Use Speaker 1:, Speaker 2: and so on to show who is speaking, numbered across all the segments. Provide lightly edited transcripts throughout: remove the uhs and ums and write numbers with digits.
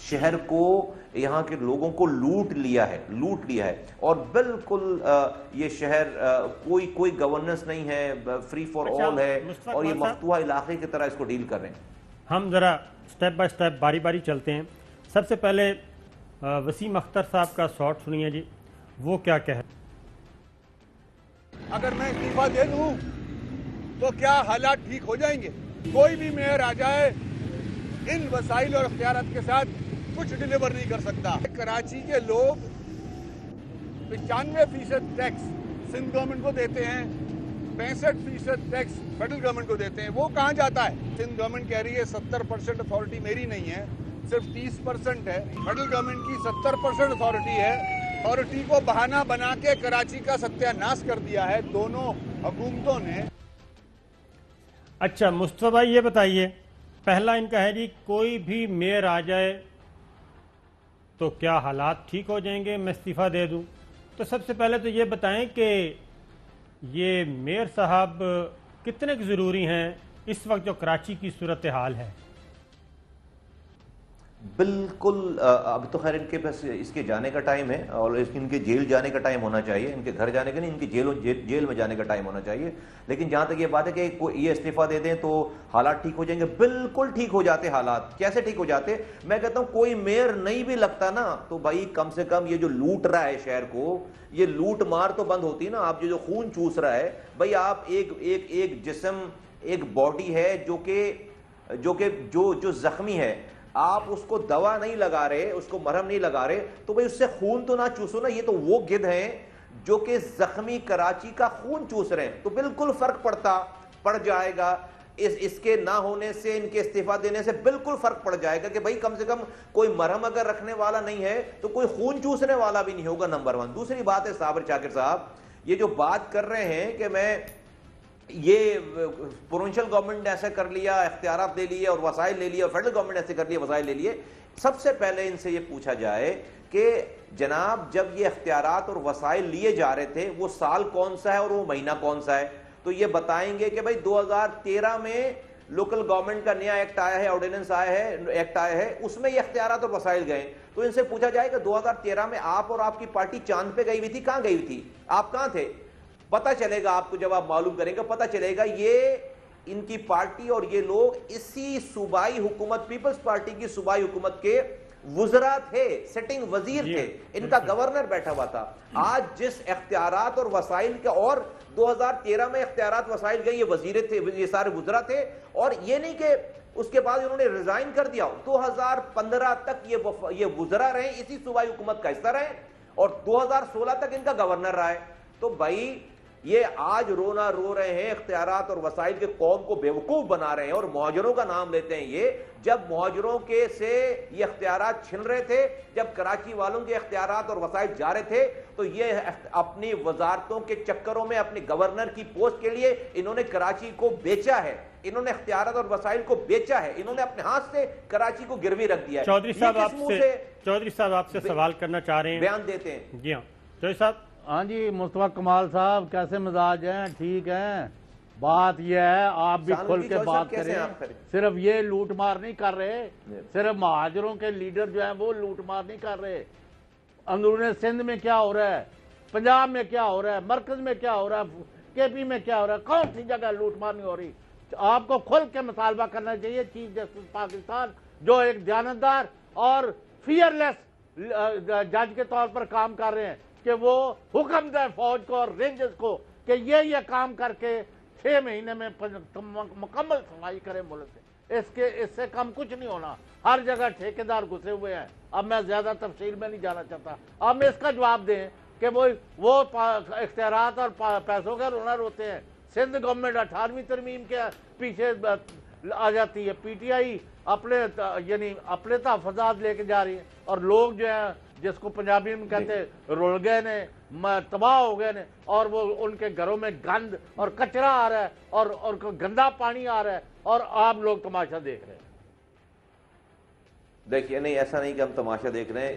Speaker 1: شہر کو یہاں کے لوگوں کو لوٹ لیا ہے اور بالکل یہ شہر کوئی گورننس نہیں ہے، فری فار آل ہے اور یہ مفتوحہ علاقے کی طرح اس کو ڈیل کر رہے ہیں۔
Speaker 2: ہم ذرا سٹیپ بائی سٹیپ باری باری چلتے ہیں۔ سب سے پہلے وسیم اختر صاحب کا شارٹ سنیے جی، وہ کیا کہہ رہے ہیں؟
Speaker 3: اگر میں استعفیٰ دے دوں تو کیا حالات ٹھیک ہو جائیں گے؟ کوئی بھی میئر آ جائے ان وسائل اور اختیارات کے ساتھ کچھ ڈیلیور نہیں کر سکتا۔ کراچی کے لوگ 95% ٹیکس سندھ گورنمنٹ کو دیتے ہیں، 65% ٹیکس فیڈرل گورنمنٹ کو دیتے ہیں، وہ کہاں جاتا ہے؟ سندھ گورنمنٹ کہہ رہی ہے 70% اتھارٹی میری نہیں ہے، صرف 30% ہے۔ فیڈرل گورنمنٹ کی 70% اتھارٹی ہے، اتھارٹی کو بہانہ بنا کے کراچی کا ستیہ ناش کر دیا ہے دونوں حکومتوں نے۔
Speaker 2: اچھا مصطفیٰ بھائی یہ بتائیے، پہلا ان کا ہے جی کوئی بھی میئر آ جائے تو کیا حالات ٹھیک ہو جائیں گے میں استعفیٰ دے دوں؟ تو سب سے پہلے تو یہ بتائیں کہ یہ میئر صاحب کتنے ضروری ہیں اس وقت جو کراچی کی صورتحال ہے؟
Speaker 1: بالکل اب تو خیر ان کے بس اس کے جانے کا ٹائم ہے اور ان کے جیل جانے کا ٹائم ہونا چاہیے، ان کے گھر جانے کا نہیں، ان کی جیل میں جانے کا ٹائم ہونا چاہیے۔ لیکن جہاں تک یہ بات ہے کہ یہ استعفیٰ دے دیں تو حالات ٹھیک ہو جائیں گے، بالکل ٹھیک ہو جاتے حالات۔ کیسے ٹھیک ہو جاتے؟ میں کہتا ہوں کوئی میئر نہیں بھی لگتا نا تو بھائی کم سے کم یہ جو لوٹ رہا ہے شہر کو، یہ لوٹ مار تو بند ہوتی نا۔ آپ جو خون چوس رہا ہے بھائی، آپ ایک جسم، ایک باڈی ہے جو زخمی ہے، آپ اس کو دوا نہیں لگا رہے، اس کو مرہم نہیں لگا رہے تو بھئی اس سے خون تو نہ چوسو نا۔ یہ تو وہ گدھ ہیں جو کہ زخمی کراچی کا خون چوس رہے ہیں، تو بالکل فرق پڑ جائے گا اس کے نہ ہونے سے، ان کے استعفیٰ دینے سے بالکل فرق پڑ جائے گا کہ بھئی کم سے کم کوئی مرہم اگر رکھنے والا نہیں ہے تو کوئی خون چوسنے والا بھی نہیں ہوگا، نمبر 1۔ دوسری بات ہے صابر شاکر صاحب، یہ جو بات کر رہے ہیں کہ میں یہ پروونشل گورنمنٹ نے ایسا کر لیا، اختیارات لے لیے اور وسائل لے لیے، اور فیڈرل گورنمنٹ نے ایسے کر لیے، وسائل لے لیے۔ سب سے پہلے ان سے یہ پوچھا جائے کہ جناب جب یہ اختیارات اور وسائل لیے جا رہے تھے وہ سال کون سا ہے اور وہ مہینہ کون سا ہے؟ تو یہ بتائیں گے کہ بھائی 2013 میں لوکل گورنمنٹ کا نیا ایکٹ آیا ہے، آرڈیننس آیا ہے، ایکٹ آیا ہے، اس میں یہ اختیارات اور وسائل گئے۔ تو ان سے پوچھا جائے کہ 2013 میں آپ اور آپ کی پارٹی چاند پہ گئی ہوئی تھی، کہاں گئی ہوئی تھی؟ آپ کہاں تھے؟ پتہ چلے گا آپ کو، جب آپ معلوم کریں گے پتہ چلے گا یہ ان کی پارٹی اور یہ لوگ اسی صوبائی حکومت، پیپلز پارٹی کی صوبائی حکومت کے وزراء تھے، سٹنگ وزیر تھے، ان کا گورنر بیٹھا ہوا تھا۔ آج جس اختیارات اور وسائل کے، اور 2013 میں اختیارات وسائل گئے، یہ وزیر تھے، یہ سارے وزراء تھے، اور یہ نہیں کہ اس کے بعد انہوں نے ریزائن کر دیا۔ 2015 تک یہ وزراء رہے، اسی صوبائی حکومت کا حصہ رہے، اور 2016 تک ان کا گورنر رہا ہے۔ تو بھائی یہ آج رونا رو رہے ہیں اختیارات اور وسائل کے، قوم کو بیوقوف بنا رہے ہیں اور مہاجروں کا نام لیتے ہیں۔ یہ جب مہاجروں کے سے یہ اختیارات چھن رہے تھے، جب کراچی والوں کے اختیارات اور وسائل جا رہے تھے، تو یہ اپنی وزارتوں کے چکروں میں اپنی گورنر کی پوسٹ کے لیے انہوں نے کراچی کو بیچا ہے، انہوں نے اختیارات اور وسائل کو بیچا ہے، انہوں نے اپنے ہاتھ سے کراچی کو گروی رکھ دیا ہے۔
Speaker 2: چودھری صاحب آپ سے سوال کرنا چاہ رہے ہیں،
Speaker 1: بیان دیتے ہیں۔
Speaker 2: جی ہاں چودھری صاحب۔
Speaker 4: ہاں جی مصطفیٰ کمال صاحب، کیسے مزاج ہیں؟ ٹھیک ہیں؟ بات یہ ہے آپ بھی کھل کے بات کریں، صرف یہ لوٹ مار نہیں کر رہے، صرف مہاجروں کے لیڈر جو ہیں وہ لوٹ مار نہیں کر رہے۔ اندرون سندھ میں کیا ہو رہا ہے، پنجاب میں کیا ہو رہا ہے، مرکز میں کیا ہو رہا ہے، کے پی میں کیا ہو رہا ہے، کون سی جگہ لوٹ مار نہیں ہو رہی؟ آپ کو کھل کے مطالبہ کرنا چاہیے چیف جسٹس پاکستان، جو ایک دیانتدار اور فیئرلیس جج کے طور پر کام کر رہے ہیں، کہ وہ حکم دے فوج کو اور رینجرز کو کہ یہ کام کر کے 6 مہینے میں مکمل صفائی کرے ملک سے۔ اس سے کم کچھ نہیں ہونا، ہر جگہ ٹھیکیدار گھسے ہوئے ہیں۔ اب میں زیادہ تفصیل میں نہیں جانا چاہتا، اب میں اس کا جواب دیں کہ وہ اختیارات اور پیسوں کے رونر ہوتے ہیں۔ سندھ گورنمنٹ 18ویں ترمیم کے پیچھے آ جاتی ہے، پی ٹی آئی اپنے تحفظات لے کے جا رہی ہے، اور لوگ جو ہیں جس کو پنجابی میں کہتے ہیں رول گئے نے، تباہ ہو گئے نے، اور وہ ان کے گھروں میں گند اور کچرا آ رہا ہے اور گندا پانی آ رہا ہے، اور آپ لوگ تماشا دیکھ رہے ہیں۔
Speaker 1: دیکھیے نہیں، ایسا نہیں کہ ہم تماشا دیکھ رہے ہیں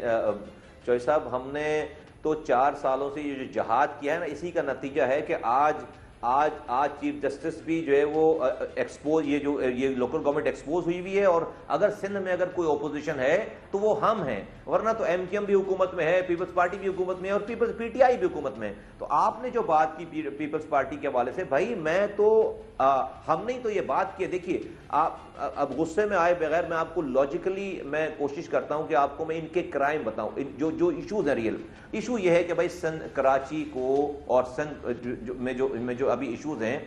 Speaker 1: چوہدری صاحب، ہم نے تو 4 سالوں سے یہ جو جہاد کیا ہے نا، اسی کا نتیجہ ہے کہ آج آج چیف جسٹس بھی جو ہے وہ ایکسپوز، یہ لوکل گورنمنٹ ایکسپوز ہوئی ہے، اور اگر سندھ میں اگر کوئی اپوزیشن ہے تو وہ ہم ہیں، ورنہ تو ایم کیو ایم بھی حکومت میں ہے، پیپلز پارٹی بھی حکومت میں ہے، اور پی ٹی آئی بھی حکومت میں ہے۔ تو آپ نے جو بات کی پیپلز پارٹی کے حوالے سے، بھائی میں تو ہم نے تو یہ بات کی، دیکھیے آپ اب غصے میں آئے بغیر میں آپ کو لاجیکلی میں کوشش کرتا ہوں کہ آپ کو میں ان کے کرائم بتاؤں، جو ایشوز ہیں۔ ریئل ایشو یہ ہے کہ بھائی سندھ کراچی کو اور سندھ میں جو ابھی ایشوز ہیں،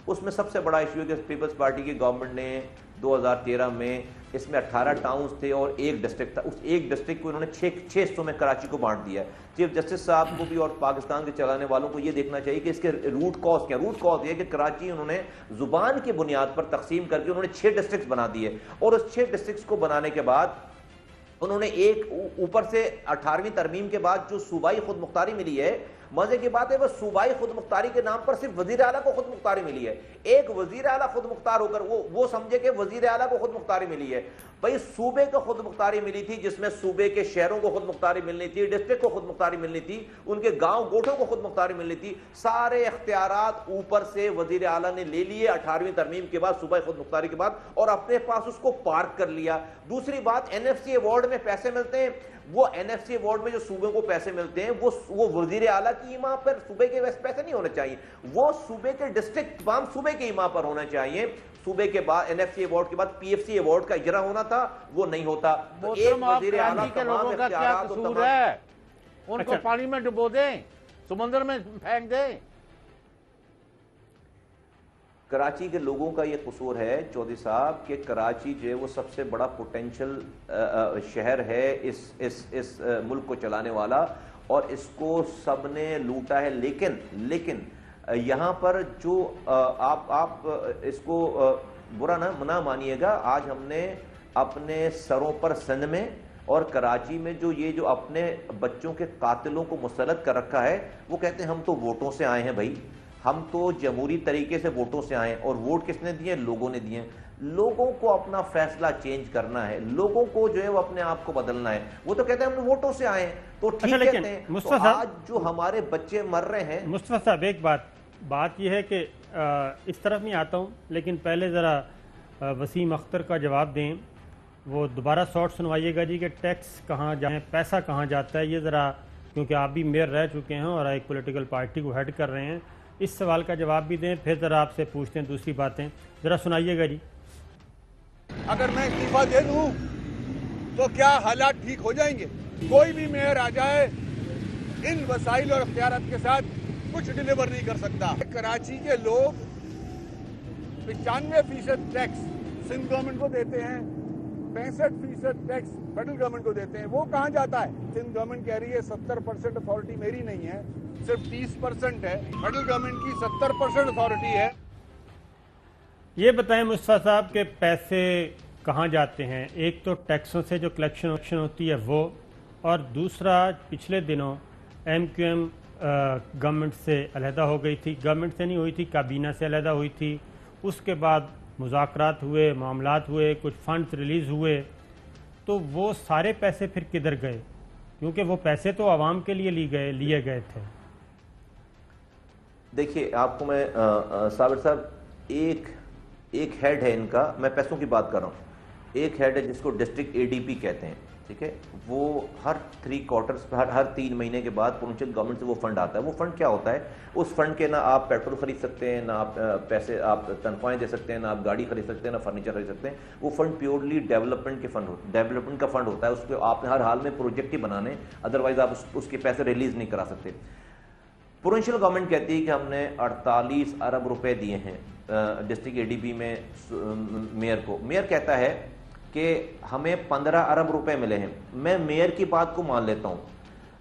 Speaker 1: اس میں سب سے بڑا ایشو ہے کہ پیپلز پارٹی کی گورنمنٹ نے 2013 میں اس میں 18 ٹاؤنز تھے اور ایک ڈسٹرکٹ تھا، اس ایک ڈسٹرکٹ کو انہوں نے 6 حصوں میں کراچی کو بانٹ دیا ہے۔ چیف جسٹس صاحب کو بھی اور پاکستان کے چلانے والوں کو یہ دیکھنا چاہیے کہ اس کے روٹ کاز کیا۔ روٹ کاز یہ کہ کراچی انہوں نے زبان کی بنیاد پر تقسیم کر کے انہوں نے 6 ڈسٹرکٹس بنا دیے، اور اس 6 ڈسٹرکٹس کو بنانے کے بعد انہوں نے ایک اوپر سے 18ویں ترمیم کے بعد جو صوبائی خود مختاری ملی ہے، مزے کی بات ہے وہ صوبائی خود مختاری کے نام پر صرف وزیر اعلیٰ کو خود مختاری ملی ہے۔ ایک وزیر اعلیٰ خود مختار ہو کر وہ سمجھے کہ وزیر اعلیٰ کو خود مختاری ملی ہے۔ بھائی صوبے کو خود مختاری ملی تھی، جس میں صوبے کے شہروں کو خود مختاری ملنی تھی، ڈسٹرکٹ کو خود مختاری ملنی تھی، ان کے گاؤں گوٹھوں کو خود مختاری ملنی تھی۔ سارے اختیارات اوپر سے وزیر اعلیٰ نے لے لیے 18ویں ترمیم کے بعد، صوبائی خود مختاری کے بعد، اور اپنے پاس اس کو پارک کر لیا۔ دوسری بات، این ایف سی ایوارڈ میں پیسے ملتے ہیں، وہ این ایف سی ایوارڈ میں جو صوبوں کو پیسے ملتے ہیں وہ وزیر اعلیٰ کی ایما پر صوبے کے پیسے نہیں ہونے چاہیے، وہ صوبے کے ڈسٹرکٹ تمام صوبے کے ایما پر ہونا چاہیے۔ صوبے کے بعد این ایف سی ایوارڈ کے بعد پی ایف سی ایوارڈ کا اجرا ہونا تھا، وہ نہیں ہوتا۔ تو ایک وزیر اعلیٰ
Speaker 4: کے لوگوں کا کیا قصور ہے؟ ان کو پانی میں ڈبو دیں، سمندر میں پھینک دیں۔
Speaker 1: کراچی کے لوگوں کا یہ قصور ہے چودھری صاحب کہ کراچی جو ہے وہ سب سے بڑا پوٹینشل شہر ہے اس ملک کو چلانے والا، اور اس کو سب نے لوٹا ہے۔ لیکن یہاں پر جو آپ اس کو برا نہ مانیے گا، آج ہم نے اپنے سروں پر سندھ میں اور کراچی میں جو اپنے بچوں کے قاتلوں کو مسلط کر رکھا ہے، وہ کہتے ہیں ہم تو ووٹوں سے آئے ہیں۔ بھائی ہم تو جمہوری طریقے سے ووٹوں سے آئے ہیں، اور ووٹ کس نے دیے؟ لوگوں نے دیے۔ لوگوں کو اپنا فیصلہ چینج کرنا ہے، لوگوں کو جو ہے وہ اپنے آپ کو بدلنا ہے۔ وہ تو کہتے ہیں ہم ووٹوں سے آئے ہیں، تو ٹھیک کہتے ہیں۔ تو آج جو ہمارے بچے مر رہے ہیں،
Speaker 2: مصطفیٰ صاحب ایک بات یہ ہے کہ اس طرف نہیں آتا ہوں، لیکن پہلے ذرا وسیم اختر کا جواب دیں، وہ دوبارہ شارٹ سنوائیے گا جی کہ ٹیکس کہاں جائیں، پیسہ کہاں جاتا ہے، یہ ذرا، کیونکہ آپ بھی میئر رہ چکے ہیں اور ایک پولیٹیکل پارٹی کو ہیڈ کر رہے ہیں، اس سوال کا جواب بھی دیں، پھر ذرا آپ سے پوچھتے ہیں دوسری باتیں، ذرا سنائیے گا جی۔
Speaker 3: اگر میں استعفیٰ دے دوں تو کیا حالات ٹھیک ہو جائیں گے؟ کوئی بھی میئر آ جائے ان وسائل اور اختیارات کے ساتھ کچھ ڈیلیور نہیں کر سکتا۔ کراچی کے لوگ 95% ٹیکس سندھ گورنمنٹ کو دیتے ہیں، 65% ٹیکس فیڈرل گورنمنٹ کو دیتے ہیں، وہ کہاں جاتا ہے؟ سندھ گورنمنٹ کہہ رہی ہے 70% اتھارٹی میری نہیں ہے، صرف 30% ہے، فیڈرل گورنمنٹ کی 70% اتھارٹی ہے۔
Speaker 2: یہ بتائیں مصطفیٰ صاحب کہ پیسے کہاں جاتے ہیں؟ ایک تو ٹیکسوں سے جو کلیکشن ہوتی ہے وہ، اور دوسرا پچھلے دنوں ایم کیو ایم گورنمنٹ سے علیحدہ ہو گئی تھی، گورنمنٹ سے نہیں ہوئی تھی، کابینہ سے علیحدہ ہوئی تھی، اس کے بعد مذاکرات ہوئے، معاملات ہوئے، کچھ فنڈز ریلیز ہوئے، تو وہ سارے پیسے پھر کدھر گئے؟ کیونکہ وہ پیسے تو عوام کے لیے لیے گئے تھے۔
Speaker 1: دیکھیے آپ کو میں صابر صاحب، ایک ہیڈ ہے ان کا، میں پیسوں کی بات کر رہا ہوں، ایک ہیڈ ہے جس کو ڈسٹرکٹ اے ڈی پی کہتے ہیں، ٹھیک ہے، وہ ہر 3 کوارٹرز ہر 3 مہینے کے بعد پروونشل گورنمنٹ سے وہ فنڈ آتا ہے۔ وہ فنڈ کیا ہوتا ہے؟ اس فنڈ کے نہ آپ پیٹرول خرید سکتے ہیں، نہ آپ پیسے آپ تنخواہیں دے سکتے ہیں، نہ آپ گاڑی خرید سکتے ہیں، نہ فرنیچر خرید سکتے ہیں۔ وہ فنڈ پیورلی ڈیولپمنٹ کا فنڈ ہوتا ہے، اس کو آپ نے ہر حال میں پروجیکٹ ہی بنانے، ادروائز آپ اس کے پیسے ریلیز نہیں کرا سکتے۔ پروونشل گورنمنٹ کہتی ہے کہ ہم نے 48 ارب روپے دیے ہیں ڈسٹرکٹ اے ڈی پی میں میئر کو۔ میئر کہتا ہے کہ ہمیں 15 ارب روپے ملے ہیں۔ میں میئر کی بات کو مان لیتا ہوں،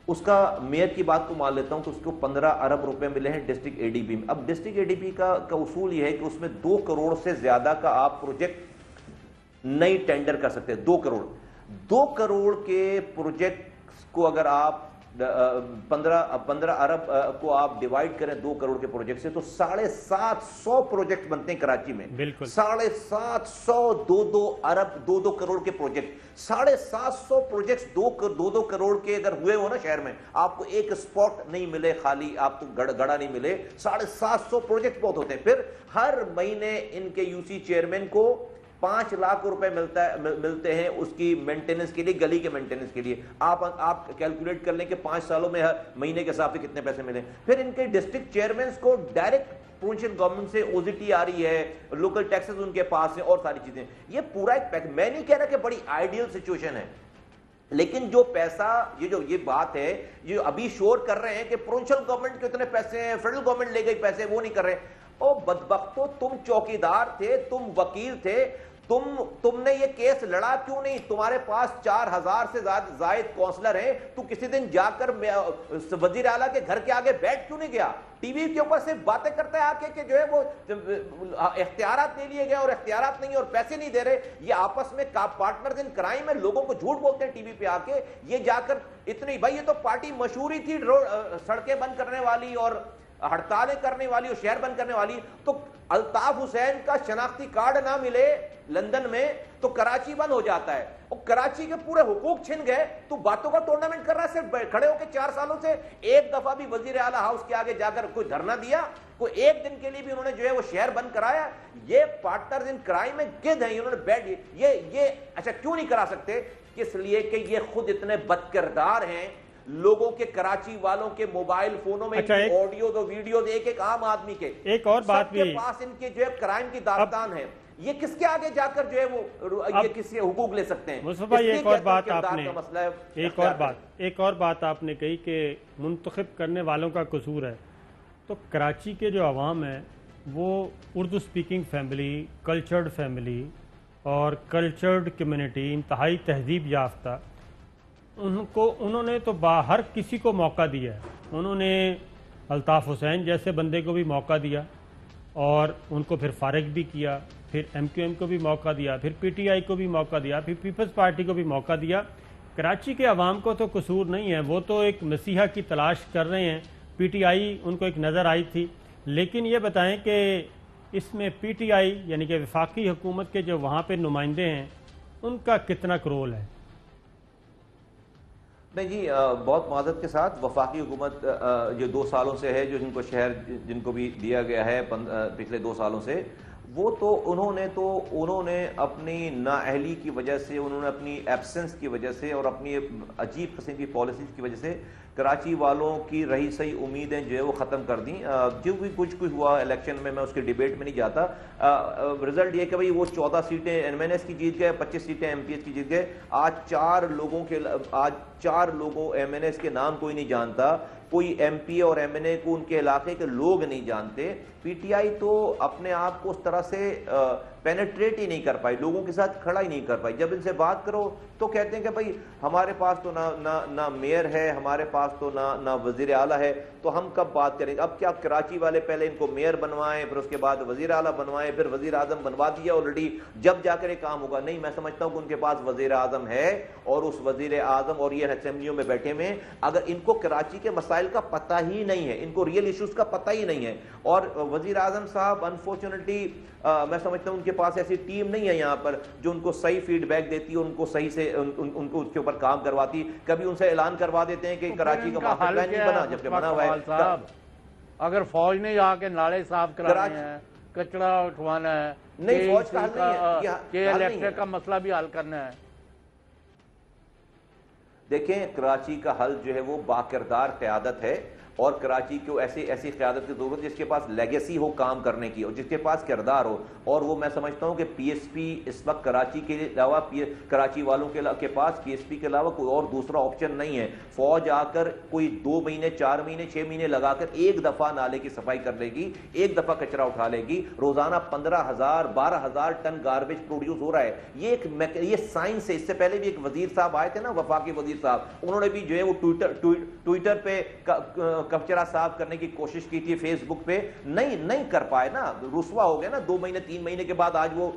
Speaker 1: اس کا میئر کی بات کو مان لیتا ہوں کہ اس کو 15 ارب روپے ملے ہیں ڈسٹرکٹ اے ڈی پی میں۔ اب ڈسٹرکٹ اے ڈی پی کا اصول یہ ہے کہ اس میں 2 کروڑ سے زیادہ کا آپ پروجیکٹ نہیں ٹینڈر کر سکتے۔ 2 کروڑ کے پروجیکٹ کو اگر آپ 15 ارب کو آپ ڈیوائیڈ کریں 2 کروڑ کے پروجیکٹ سے تو 750 پروجیکٹ بنتے ہیں کراچی میں.
Speaker 2: بالکل
Speaker 1: 750 2 ارب 2 کروڑ کے پروجیکٹ. 750 پروجیکٹس 2 کروڑ کے اگر ہوئے ہو نا شہر میں, آپ کو ایک اسپاٹ نہیں ملے خالی, آپ کو گڑا نہیں ملے. 750 پروجیکٹ بہت ہوتے ہیں. پھر ہر مہینے ان کے یو سی چیئرمین کو 5 لاکھ روپے ملتے ہیں اس کی مینٹیننس کے لیے, گلی کے مینٹیننس کے لیے. آپ کیلکولیٹ کر لیں کہ 5 سالوں میں مہینے کے حساب سے کتنے پیسے ملیں. پھر ان کے ڈسٹرکٹ چیئرمینس کو ڈائریکٹ پروونشل گورنمنٹ سے او زی ٹی آ رہی ہے, لوکل ٹیکسز ان کے پاس ہیں اور ساری چیزیں. یہ پورا ایک پیک. میں نہیں کہہ رہا کہ بڑی آئیڈیل سچویشن ہے, لیکن جو پیسہ یہ بات ہے یہ ابھی شور کر رہے ہیں کہ پروونشل گورنمنٹ کے اتنے پیسے ہیں, فیڈرل گورنمنٹ لے گئی پیسے, وہ نہیں کر رہے. او بدبختو, تم چوکیدار تھے, تم وکیل تھے, تم نے یہ کیس لڑا کیوں نہیں؟ تمہارے پاس 4000 سے زائد کونسلر ہیں, تو کسی دن جا کر وزیر اعلیٰ کے گھر کے آگے بیٹھ کیوں نہیں گیا؟ ٹی وی کے اوپر سے باتیں کرتا ہے آ کے کہ جو ہے وہ اختیارات لے لیے گئے اور اختیارات نہیں اور پیسے نہیں دے رہے. یہ آپس میں پارٹنرز ان کرائم ہے, لوگوں کو جھوٹ بولتے ہیں ٹی وی پہ آ کے. یہ جا کر اتنی, بھائی یہ تو پارٹی مشہوری تھی سڑکیں بند کرنے والی اور ہڑتالیں کرنے والی اور شہر بند کرنے والی. تو الطاف حسین کا شناختی کارڈ نہ ملے لندن میں تو کراچی بند ہو جاتا ہے, اور کراچی کے پورے حقوق چھن گئے. تو باتوں کا ٹورنامنٹ کر رہا ہے. صرف کھڑے ہو کے 4 سالوں سے ایک دفعہ بھی وزیر اعلیٰ ہاؤس کے آگے جا کر کوئی دھرنا دیا, کوئی ایک دن کے لیے بھی انہوں نے جو ہے وہ شہر بند کرایا؟ یہ پارٹنرز ان کرائم میں گد ہیں, انہوں نے بیٹھ یہ اچھا کیوں نہیں کرا سکتے؟ اس لیے کہ یہ خود اتنے بد کردار ہیں. لوگوں کے, کراچی والوں کے موبائل فونوں میں آڈیوز اور ویڈیوز ایک عام آدمی کے,
Speaker 2: ایک اور بات بھی
Speaker 1: کے پاس ان کے جو ہے کرائم کی داستان ہے. یہ کس کے آگے جا کر جو ہے وہ یہ کسی حقوق لے سکتے ہیں؟
Speaker 2: مصطفیٰ, ایک اور بات آپ نے ایک اور بات آپ نے کہی کہ منتخب کرنے والوں کا قصور ہے. تو کراچی کے جو عوام ہے وہ Urdu speaking family, cultured family اور کلچرڈ کمیونٹی, انتہائی تہذیب یافتہ, انہوں نے تو ہر کسی کو موقع دیا ہے. انہوں نے الطاف حسین جیسے بندے کو بھی موقع دیا اور ان کو پھر فارغ بھی کیا, پھر ایم کیو ایم کو بھی موقع دیا, پھر پی ٹی آئی کو بھی موقع دیا, پھر پیپلز پارٹی کو بھی موقع دیا. کراچی کے عوام کو تو قصور نہیں ہے, وہ تو ایک مسیحا کی تلاش کر رہے ہیں. پی ٹی آئی ان کو ایک نظر آئی تھی, لیکن یہ بتائیں کہ اس میں پی ٹی آئی یعنی کہ وفاقی حکومت کے جو وہاں پہ نمائندے ہیں ان کا کتنا رول ہے؟
Speaker 1: نہیں جی, بہت معذرت کے ساتھ وفاقی حکومت جو 2 سالوں سے ہے, جو جن کو شہر جن کو بھی دیا گیا ہے پچھلے 2 سالوں سے, وہ تو انہوں نے اپنی نااہلی کی وجہ سے, انہوں نے اپنی ایبسنس کی وجہ سے اور اپنی عجیب قسم کی پالیسیز کی وجہ سے کراچی والوں کی رہی صحیح امیدیں جو ہے وہ ختم کر دیں. جو بھی کچھ ہوا الیکشن میں اس کے ڈیبیٹ میں نہیں جاتا. رزلٹ یہ کہ بھئی وہ 14 سیٹیں ایم این ایس کی جیت گئے, 25 سیٹیں ایم پی ایس کی جیت گئے. آج 4 لوگوں ایم این ایس کے نام کوئی نہیں جانتا, کوئی ایم پی اور ایم این اے کو ان کے علاقے کے لوگ نہیں جانتے. پی ٹی آئی تو اپنے آپ کو اس طرح سے پینیٹریٹ ہی نہیں کر پائی, لوگوں کے ساتھ کھڑا ہی نہیں کر پائی. جب ان سے بات کرو تو کہتے ہیں کہ بھائی ہمارے پاس تو نہ میئر ہے, ہمارے پاس تو نہ وزیر اعلیٰ ہے, تو ہم کب بات کریں گے؟ اب کیا کراچی والے پہلے ان کو میئر بنوائیں, پھر اس کے بعد وزیر اعلیٰ بنوائیں, پھر وزیر اعظم بنوا دیا آلریڈی, جب جا کر یہ کام ہوگا؟ نہیں, میں سمجھتا ہوں کہ ان کے پاس وزیر اعظم ہے, اور اس وزیر اعظم اور یہ اسمبلیوں میں بیٹھے ہوئے, اگر ان کو کراچی کے مسائل کا پتہ ہی نہیں ہے, ان کو ریئل ایشوز کا پتہ ہی نہیں ہے. اور وزیر اعظم صاحب انفارچونیٹلی میں سمجھتا ہوں ان کے پاس ایسی ٹیم نہیں ہے یہاں پر جو ان کو صحیح فیڈ بیک دیتی, ان کو صحیح سے ان کو اس کے اوپر کام کرواتی. کبھی ان سے اعلان کروا دیتے ہیں کہ کراچی کا ماسٹر پلان نہیں بنا, جبکہ بنا ہوا ہے.
Speaker 4: اگر فوج نے آ کے نالے صاف کرانے ہیں, کچرا اٹھوانا ہے,
Speaker 1: نہیں فوج کا حل نہیں ہے,
Speaker 4: کہ الیکٹرک کا مسئلہ بھی حل کرنا ہے.
Speaker 1: دیکھیں کراچی کا حل جو ہے وہ باکردار قیادت ہے, اور کراچی کو ایسی قیادت کی ضرورت جس کے پاس لیگیسی ہو کام کرنے کی, اور جس کے پاس کردار ہو. اور وہ میں سمجھتا ہوں کہ پی ایس پی اس وقت کراچی کے علاوہ کراچی والوں کے پاس پی ایس پی کے علاوہ کوئی اور دوسرا آپشن نہیں ہے. فوج آ کر کوئی 2 مہینے 4 مہینے 6 مہینے لگا کر ایک دفعہ نالے کی صفائی کر لے گی, ایک دفعہ کچرا اٹھا لے گی. روزانہ 15,000 12,000 ٹن گاربیج پروڈیوس ہو رہا ہے. یہ سائنس ہے. اس سے پہلے بھی ایک وزیر صاحب آئے تھے نا, وفاقی وزیر صاحب, انہوں نے بھی جو ہے وہ ٹویٹر پہ کچرا صاف کرنے کی کوشش کی تھی فیس بک پہ, نہیں کر پائے نا, رسوا ہو گیا نا, 2 مہینے 3 مہینے کے بعد آج وہ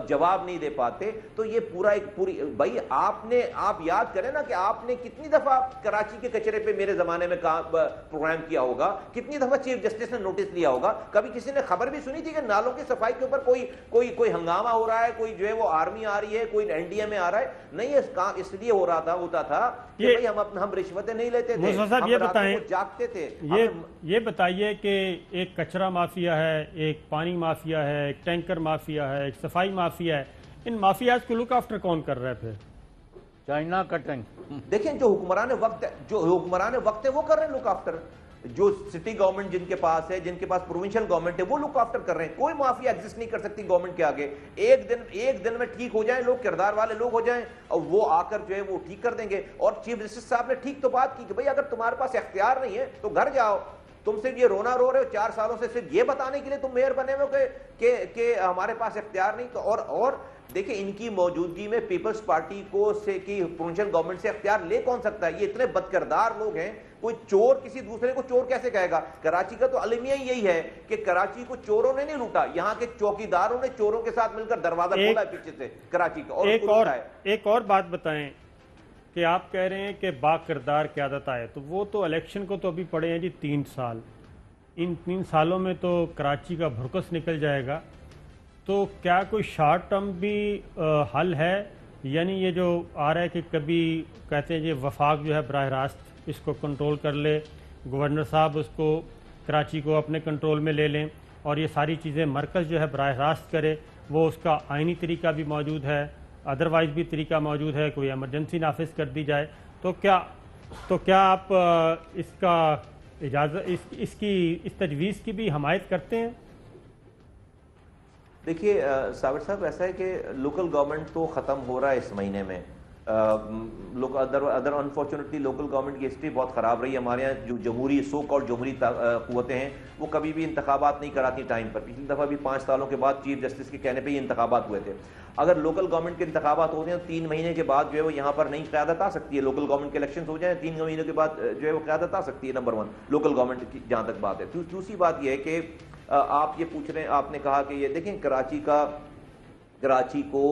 Speaker 1: جواب نہیں دے پاتے. تو یہ پوری بھائی آپ یاد کریں نا کہ آپ نے کتنی دفعہ کراچی کے کچرے پہ میرے زمانے میں پروگرام کیا ہوگا, کتنی دفعہ چیف جسٹس نے نوٹس لیا ہوگا. کبھی کسی نے خبر بھی سنی تھی کہ نالوں کی صفائی کے اوپر کوئی ہنگامہ ہو رہا ہے, کوئی جو ہے وہ آرمی آ رہی ہے, کوئی این ڈی اے میں آ رہا ہے؟ نہیں, اس کام اس لیے ہوتا تھا کہ بھئی ہم رشوتیں نہیں لیتے تھے, ہم راتوں کو جاگتے تھے.
Speaker 2: یہ بتائیے کہ ایک کچرا مافیا ہے, ایک پانی مافیا ہے, ایک ٹینکر مافیا ہے, ایک صفائی مافیا ہے, ان مافیاز کو لک آفٹر کون کر رہے پھر؟
Speaker 4: China cutting.
Speaker 1: دیکھیں جو حکمران وقت ہے وہ کر رہے ہیں لک آفٹر. جو سٹی گورنمنٹ جن کے پاس ہے, جن کے پاس پروونشل گورنمنٹ ہے, وہ لک آفٹر کر رہے ہیں. کوئی مافیا ایگزسٹ نہیں کر سکتی گورنمنٹ کے آگے. ایک دن میں ٹھیک ہو جائیں لوگ, کردار والے لوگ ہو جائیں, اور وہ آ کر جو ہے وہ ٹھیک کر دیں گے. اور چیف جسٹس صاحب نے ٹھیک تو بات کی کہ بھئی اگر تمہارے پاس اختیار نہیں ہے تو گھر جاؤ. تم صرف یہ رونا رو رہے ہو 4 سالوں سے, صرف یہ بتانے کے لیے تم میئر بنے ہوئے کہ ہمارے پاس اختیار نہیں. تو اور دیکھیں ان کی موجودگی میں پیپلز پارٹی کو سے کی پروونشل گورنمنٹ سے اختیار لے کون سکتا ہے؟ یہ اتنے بدکردار لوگ ہیں. کوئی چور کسی دوسرے کو چور کیسے کہے گا؟ کراچی کا تو المیہ یہی ہے کہ کراچی کو چوروں نے نہیں لوٹا, یہاں کے چوکیداروں نے چوروں کے ساتھ مل کر دروازہ کھولا ہے پیچھے سے کراچی کا.
Speaker 2: ایک اور بات بتائیں کہ آپ کہہ رہے ہیں کہ با کردار قیادت آئے, تو وہ تو الیکشن کو تو ابھی پڑے ہیں جی 3 سال. ان 3 سالوں میں تو کراچی کا بھرکس نکل جائے گا. تو کیا کوئی شارٹ ٹرم بھی حل ہے؟ یعنی یہ جو آ رہا ہے کہ کبھی کہتے ہیں یہ وفاق جو ہے براہ راست اس کو کنٹرول کر لے, گورنر صاحب اس کو کراچی کو اپنے کنٹرول میں لے لیں, اور یہ ساری چیزیں مرکز جو ہے براہ راست کرے. وہ اس کا آئینی طریقہ بھی موجود ہے, ادروائز بھی طریقہ موجود ہے, کوئی ایمرجنسی نافذ کر دی جائے. تو کیا آپ اس کا اجازت اس تجویز کی بھی حمایت کرتے ہیں؟
Speaker 1: دیکھیے صابر صاحب, ایسا ہے کہ لوکل گورنمنٹ تو ختم ہو رہا ہے اس مہینے میں. ادر انفارچونیٹلی لوکل گورنمنٹ کی ہسٹری بہت خراب رہی ہے. ہمارے یہاں جو جمہوری سو کالڈ جمہوری قوتیں ہیں وہ کبھی بھی انتخابات نہیں کراتی ٹائم پر. پچھلی دفعہ بھی 5 سالوں کے بعد چیف جسٹس کے کہنے پہ یہ انتخابات ہوئے تھے. اگر لوکل گورنمنٹ کے انتخابات ہوتے ہیں تو 3 مہینے کے بعد جو ہے وہ یہاں پر نئی قیادت آ سکتی ہے. لوکل گورنمنٹ کے الیکشنز ہو جائیں 3 مہینے کے بعد جو ہے وہ قیادت آ سکتی ہے. نمبر 1 لوکل گورنمنٹ کی جہاں تک بات ہے. دوسری بات یہ ہے کہ آپ یہ پوچھ رہے ہیں, آپ نے کہا کہ یہ دیکھیں کراچی کو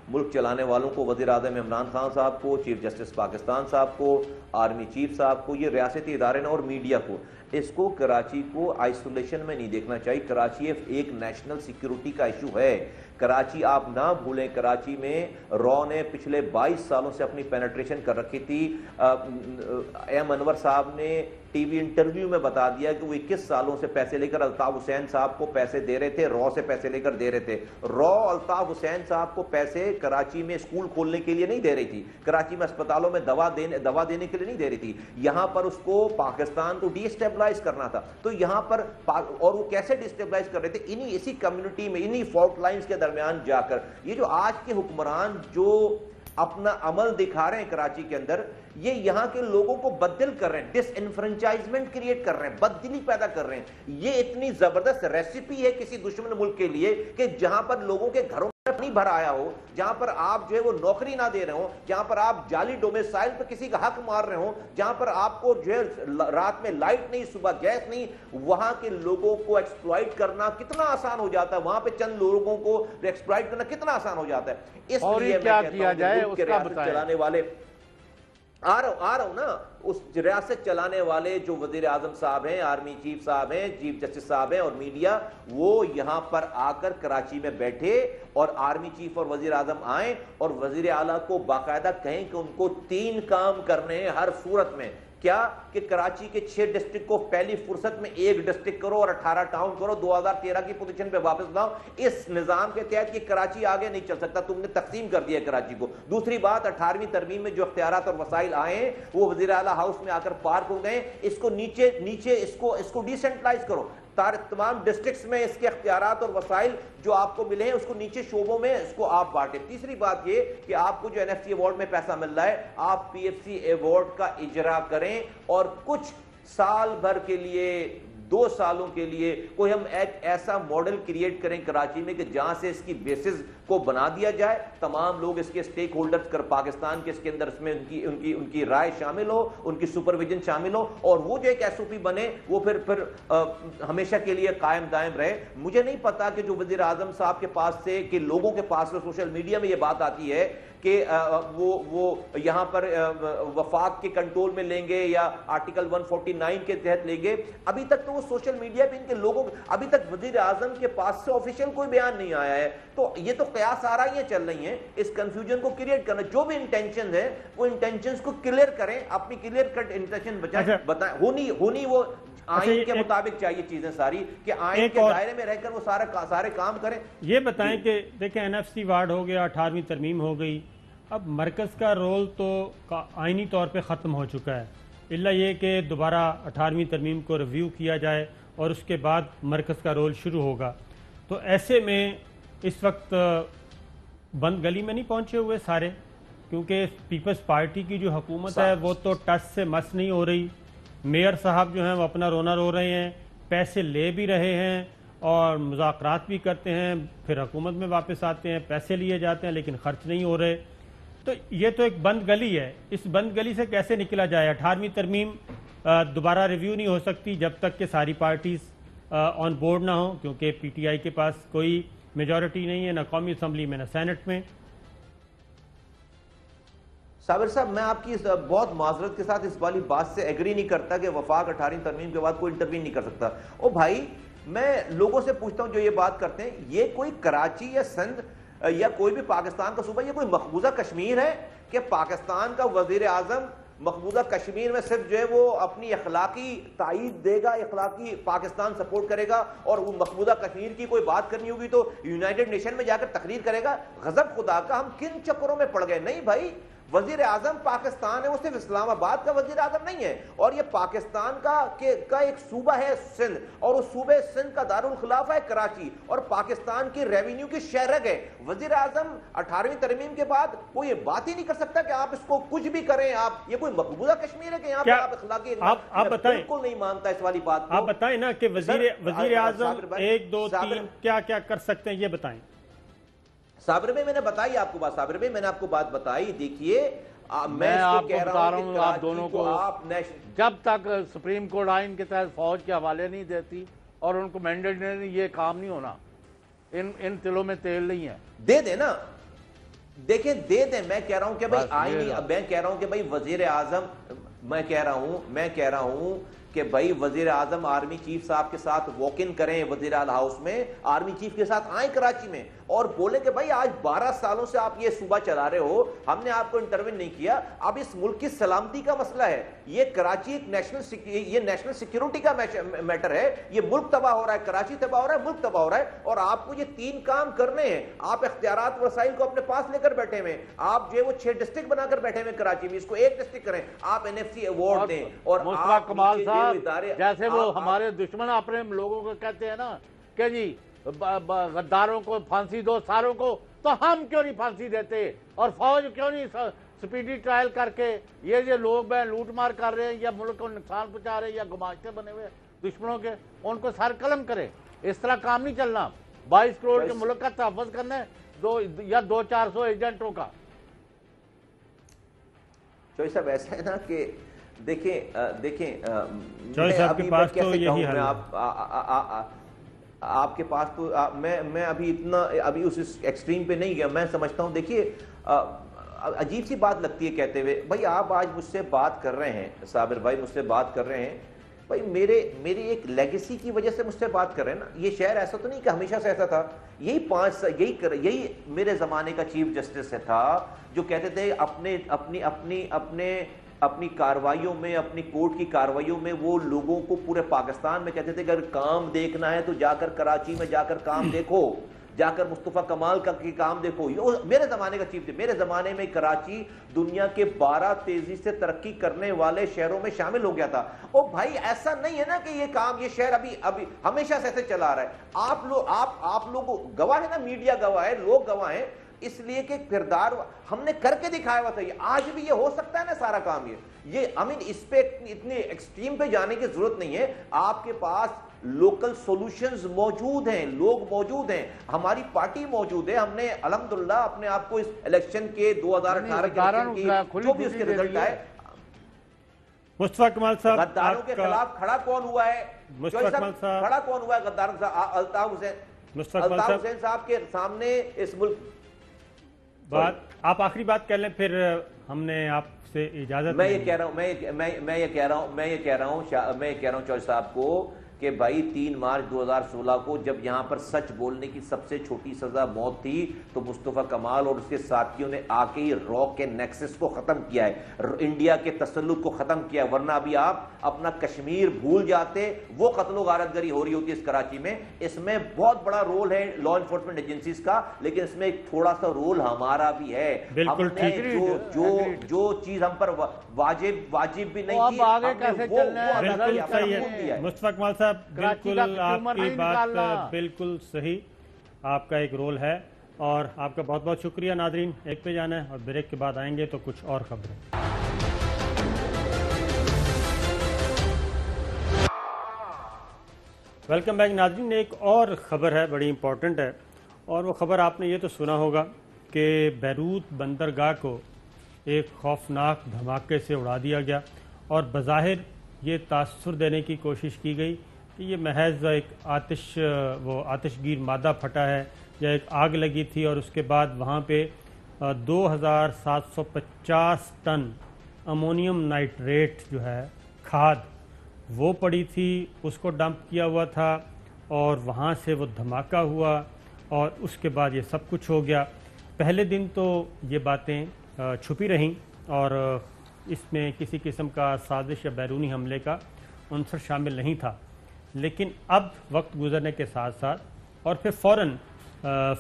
Speaker 1: ملک چلانے والوں کو, وزیر اعظم عمران خان صاحب کو, چیف جسٹس پاکستان صاحب کو, آرمی چیف صاحب کو, یہ ریاستی ادارے اور میڈیا کو, اس کو کراچی کو آئسولیشن میں نہیں دیکھنا چاہیے. کراچی ایک نیشنل سیکیورٹی کا ایشو ہے. کراچی آپ نہ بھولیں, کراچی میں رو نے پچھلے 22 سالوں سے اپنی پینیٹریشن کر رکھی تھی. ایم انور صاحب نے ٹی وی انٹرویو میں بتا دیا کہ وہ 21 سالوں سے پیسے لے کر الطاف حسین صاحب کو پیسے دے رہے تھے, رو سے پیسے لے کر دے رہے تھے. رو الطاف حسین صاحب کو پیسے کراچی میں اسکول کھولنے کے لیے نہیں دے رہی تھی, کراچی میں اسپتالوں میں دوا دینے کے لیے نہیں دے رہی تھی. یہاں پر اس کو پاکستان کو ڈی اسٹیبلائز کرنا تھا. تو یہاں پر اور وہ کیسے ڈی اسٹیبلائز کر رہے تھے؟ اسی کمیونٹی میں, انہی فالٹ لائنز کے درمیان جا کر. یہ جو آج کے حکمران جو اپنا عمل دکھا رہے ہیں کراچی کے اندر, یہ یہاں کے لوگوں کو بددل کر رہے ہیں, ڈس انفرنچائزمنٹ کریٹ کر رہے ہیں, بددلی پیدا کر رہے ہیں. یہ اتنی زبردست ریسیپی ہے کسی دشمن ملک کے لیے کہ جہاں پر لوگوں کے گھروں نہیں بھر آیا ہو, جہاں پر آپ جو ہے وہ نوکری نہ دے رہے ہوں, جہاں پر آپ جعلی ڈومیسائل پہ کسی کا حق مار رہے ہوں, جہاں پر آپ کو جو ہے رات میں لائٹ نہیں, صبح گیس نہیں, وہاں کے لوگوں کو ایکسپلائٹ کرنا کتنا آسان ہو جاتا ہے. وہاں پہ چند لوگوں کو ایکسپلائٹ کرنا کتنا آسان ہو جاتا ہے. اس لیے
Speaker 4: کیا کیا جائے اس کا بتائیں.
Speaker 1: چلانے والے آ رہا ہوں نا, اس ریاست چلانے والے جو وزیر اعظم صاحب ہیں, آرمی چیف صاحب ہیں, چیف جسٹس صاحب ہیں, اور میڈیا, وہ یہاں پر آ کر کراچی میں بیٹھے اور آرمی چیف اور وزیر اعظم آئیں اور وزیر اعلیٰ کو باقاعدہ کہیں کہ ان کو 3 کام کرنے ہیں ہر صورت میں. کیا کہ کراچی کے 6 ڈسٹرکٹ کو پہلی فرصت میں 1 ڈسٹرکٹ کرو اور 18 ٹاؤن کرو, 2013 کی پوزیشن پہ واپس لاؤ. اس نظام کے تحت یہ کراچی آگے نہیں چل سکتا, تم نے تقسیم کر دیا کراچی کو. دوسری بات, 18ویں ترمیم میں جو اختیارات اور وسائل آئے ہیں وہ وزیر اعلیٰ ہاؤس میں آ کر پارک ہو گئے. اس کو نیچے اس کو ڈیسینٹرلائز کرو. تمام ڈسٹرکٹس میں اس کے اختیارات اور وسائل جو آپ کو ملے ہیں اس کو نیچے شعبوں میں اس کو آپ بانٹیں. تیسری بات یہ کہ آپ کو جو این ایف سی ایوارڈ میں پیسہ مل رہا ہے, آپ پی ایف سی ایوارڈ کا اجرا کریں اور کچھ سال بھر کے لیے 2 سالوں کے لیے کوئی ہم ایک ایسا ماڈل کریٹ کریں کراچی میں کہ جہاں سے اس کی بیسز کو بنا دیا جائے, تمام لوگ اس کے سٹیک ہولڈرز کر پاکستان کے اس کے اندر اس میں ان کی رائے شامل ہو, ان کی سپرویژن شامل ہو, اور وہ جو ایک ایس او پی بنے وہ پھر ہمیشہ کے لیے قائم دائم رہے. مجھے نہیں پتا کہ جو وزیر اعظم صاحب کے پاس سے کہ لوگوں کے پاس سے سوشل میڈیا میں یہ بات آتی ہے کہ وہ یہاں پر وفاق کے کنٹرول میں لیں گے یا آرٹیکل 149 کے تحت لیں گے, ابھی تک تو وہ سوشل میڈیا پہ ان کے لوگوں, ابھی تک وزیر اعظم کے پاس سے آفیشیل کوئی بیان نہیں آیا ہے. تو یہ تو قیاس آرائیاں چل رہی ہیں اس کنفیوژن کو کریٹ کرنا. جو بھی انٹینشن ہے وہ انٹینشنز کو کلیئر کریں, اپنی کلیئر کٹ انٹینشن بتائیں. ہونی وہ آئین کے مطابق چاہیے چیزیں ساری, کہ آئین کے دائرے میں رہ کر وہ سارے کام کریں.
Speaker 2: یہ بتائیں کہ دیکھیں NFC وارڈ ہو گیا, 18ویں ترمیم ہو گئی, اب مرکز کا رول تو آئینی طور پہ ختم ہو چکا ہے, الا یہ کہ دوبارہ 18ویں ترمیم کو ریویو کیا جائے اور اس کے بعد مرکز کا رول شروع ہوگا. تو ایسے میں اس وقت بند گلی میں نہیں پہنچے ہوئے سارے, کیونکہ پیپلز پارٹی کی جو حکومت ہے وہ تو ٹس سے مس نہیں ہو رہی. میئر صاحب جو ہیں وہ اپنا رونا رو رہے ہیں, پیسے لے بھی رہے ہیں اور مذاکرات بھی کرتے ہیں, پھر حکومت میں واپس آتے ہیں, پیسے لیے جاتے ہیں لیکن خرچ نہیں ہو رہے. تو یہ تو ایک بند گلی ہے. اس بند گلی سے کیسے نکلا جائے؟ 18ویں ترمیم دوبارہ ریویو نہیں ہو سکتی جب تک کہ ساری پارٹیز آن بورڈ نہ ہوں, کیونکہ PTI کے پاس کوئی میجورٹی نہیں ہے, نہ قومی اسمبلی میں نہ سینٹ میں.
Speaker 1: صابر صاحب, میں آپ کی بہت معذرت کے ساتھ اس والی بات سے ایگری نہیں کرتا کہ وفاق 18ویں ترمیم کے بعد کوئی انٹروین نہیں کر سکتا. او بھائی, میں لوگوں سے پوچھتا ہوں جو یہ بات کرتے ہیں, یہ کوئی کراچی یا سندھ یا کوئی بھی پاکستان کا صوبہ, یہ کوئی مقبوضہ کشمیر ہے کہ پاکستان کا وزیر اعظم مقبوضہ کشمیر میں صرف جو ہے وہ اپنی اخلاقی تائید دے گا, اخلاقی پاکستان سپورٹ کرے گا, اور وہ مقبوضہ کشمیر کی کوئی بات کرنی ہوگی تو یونائٹڈ نیشن میں جا کر تقریر کرے گا؟ غضب خدا کا, ہم کن چکروں میں پڑ گئے؟ نہیں بھائی, وزیر اعظم پاکستان ہے, وہ صرف اسلام آباد کا وزیر اعظم نہیں ہے, اور یہ پاکستان کا ایک صوبہ ہے سندھ, اور اس صوبے سندھ کا دارالخلافہ ہے کراچی, اور پاکستان کی ریونیو کی شہرگ ہے. وزیر اعظم 18ویں ترمیم کے بعد وہ یہ بات ہی نہیں کر سکتا کہ آپ اس کو کچھ بھی کریں, آپ یہ کوئی مقبوضہ کشمیر ہے کہ یہاں پر آپ اخلاقی,
Speaker 2: آپ بتائیں,
Speaker 1: بالکل نہیں مانتا اس والی بات کو.
Speaker 2: آپ بتائیں نا کہ وزیر اعظم 1 2 3 کیا کیا کر سکتے ہیں, یہ بتائیں.
Speaker 1: صابر بھائی, میں نے بتائی آپ کو بات, صابر بھائی میں نے آپ کو بات بتائی. دیکھیے
Speaker 4: میں آپ کو بتا رہا ہوں, آپ دونوں کو جب تک سپریم کورٹ آئین کے تحت فوج کے حوالے نہیں دیتی اور ان کو مینڈیٹ نہیں, یہ کام نہیں ہونا. ان تلوں میں تیل نہیں ہے.
Speaker 1: دے دیں نا, دیکھیں دے دیں. میں کہہ رہا ہوں کہ بھائی آئینی, میں کہہ رہا ہوں کہ بھائی وزیر اعظم, میں کہہ رہا ہوں کہ بھائی وزیر اعظم آرمی چیف صاحب کے ساتھ واک ان کریں وزیر اعلیٰ ہاؤس میں, آرمی چیف کے ساتھ آئیں کراچی میں اور بولیں کہ بھائی آج 12 سالوں سے آپ یہ صوبہ چلا رہے ہو, ہم نے آپ کو انٹروین نہیں کیا, اب اس ملک کی سلامتی کا مسئلہ ہے, یہ کراچی ایک نیشنل سیکیورٹی کا میٹر ہے, یہ ملک تباہ ہو رہا ہے, کراچی تباہ ہو رہا ہے, ملک تباہ ہو رہا ہے, اور آپ کو یہ 3 کام کرنے ہیں. آپ اختیارات وسائل کو اپنے پاس لے کر بیٹھے ہوئے, آپ جو ہے وہ 6 ڈسٹرکٹ بنا کر بیٹھے ہوئے کراچی میں, اس کو 1 ڈسٹرکٹ کریں, آپ NFC ایوارڈ دیں, اور
Speaker 4: مصطفیٰ کمال صاحب جیسے وہ ہمارے دشمن اپنے لوگوں کو کہتے ہیں نا کہ جی غداروں کو پھانسی دو ساروں کو, تو ہم کیوں نہیں پھانسی دیتے, اور فوج کیوں نہیں سپیڈی ٹرائل کر کے یہ لوگ لوٹ مار کر رہے ہیں یا ملک کو نقصان پہنچا رہے ہیں یا گماشتے بنے ہوئے دشمنوں کے, ان کو سر قلم کرے. اس طرح کام نہیں چلنا. 22 کروڑ کے ملک کا تحفظ کرنا ہے 200-400 ایجنٹوں کا.
Speaker 1: چوہی صاحب ایسا ہے نا کہ دیکھیں
Speaker 2: چوہی صاحب کے پاس تو یہی حل ہے.
Speaker 1: آپ کے پاس تو میں ابھی اس ایکسٹریم پہ نہیں گیا. میں سمجھتا ہوں, دیکھیے عجیب سی بات لگتی ہے کہتے ہوئے, بھائی آپ آج مجھ سے بات کر رہے ہیں, صابر بھائی مجھ سے بات کر رہے ہیں, بھائی میری ایک لیگیسی کی وجہ سے مجھ سے بات کر رہے ہیں نا. یہ شہر ایسا تو نہیں کہ ہمیشہ سے ایسا تھا. یہی میرے زمانے کا چیف جسٹس تھا جو کہتے تھے اپنی کارروائیوں میں, اپنی کورٹ کی کارروائیوں میں وہ لوگوں کو پورے پاکستان میں کہتے تھے کہ اگر کام دیکھنا ہے تو جا کر کراچی میں جا کر کام دیکھو, جا کر مصطفیٰ کمال کا کام دیکھو. میرے زمانے کا چیف تھے. میرے زمانے میں کراچی دنیا کے 12 تیزی سے ترقی کرنے والے شہروں میں شامل ہو گیا تھا. او بھائی ایسا نہیں ہے نا کہ یہ شہر ابھی ہمیشہ سے ایسے چلا رہا ہے. آپ لوگ گواہ ہے نا, میڈیا گواہ ہے, لوگ گواہ ہیں. اس لیے کہ کردار ہم نے کر کے دکھایا ہوا تھا. یہ آج بھی یہ ہو سکتا ہے نا سارا کام. یہ اس پہ اتنے ایکسٹریم پہ جانے کی ضرورت نہیں ہے. آپ کے پاس لوکل سولوشنز موجود ہیں, لوگ موجود ہیں, ہماری پارٹی موجود ہے. ہم نے الحمدللہ اپنے آپ کو اس الیکشن کے 2018 کے الیکشن کی جو بھی اس کے رزلٹ آئے,
Speaker 2: مصطفیٰ کمال صاحب
Speaker 1: غداروں کے خلاف کھڑا کون ہوا ہے؟ کھڑا کون ہوا ہے غداروں کے خلاف؟ الطاف حسین صاحب کے سامنے اس ملک
Speaker 2: بات. آپ آخری بات کر لیں, پھر ہم نے آپ سے اجازت.
Speaker 1: میں یہ کہہ رہا ہوں چوہدری صاحب کو کہ بھائی 3 مارچ 2016 کو جب یہاں پر سچ بولنے کی سب سے چھوٹی سزا موت تھی تو مصطفیٰ کمال اور اس کے ساتھیوں نے آ کے را کے نیکسس کو ختم کیا ہے, انڈیا کے تسلط کو ختم کیا ہے. ورنہ ابھی آپ اپنا کشمیر بھول جاتے. وہ قتل و غارت گری ہو رہی ہوتی ہے اس کراچی میں. اس میں بہت بڑا رول ہے لا انفورسمنٹ ایجنسیز کا, لیکن اس میں ایک تھوڑا سا رول ہمارا بھی ہے.
Speaker 2: بالکل
Speaker 1: جو چیز ہم پر واجب بھی نہیں تھی,
Speaker 2: مصطفیٰ کمال صاحب بالکل آپ کی بات بالکل صحیح. آپ کا ایک رول ہے اور آپ کا بہت بہت شکریہ. ناظرین ایک پہ جانا ہے اور بریک کے بعد آئیں گے تو کچھ اور خبریں. ویلکم بیک ناظرین. ایک اور خبر ہے, بڑی امپورٹنٹ ہے, اور وہ خبر آپ نے یہ تو سنا ہوگا کہ بیروت بندرگاہ کو ایک خوفناک دھماکے سے اڑا دیا گیا اور بظاہر یہ تاثر دینے کی کوشش کی گئی کہ یہ محض ایک آتش گیر مادہ پھٹا ہے یا ایک آگ لگی تھی, اور اس کے بعد وہاں پہ 2750 ٹن امونیم نائٹریٹ جو ہے کھاد وہ پڑی تھی, اس کو ڈمپ کیا ہوا تھا اور وہاں سے وہ دھماکہ ہوا اور اس کے بعد یہ سب کچھ ہو گیا. پہلے دن تو یہ باتیں چھپی رہیں اور اس میں کسی قسم کا سازش یا بیرونی حملے کا عنصر شامل نہیں تھا, لیکن اب وقت گزرنے کے ساتھ ساتھ اور پھر فوراً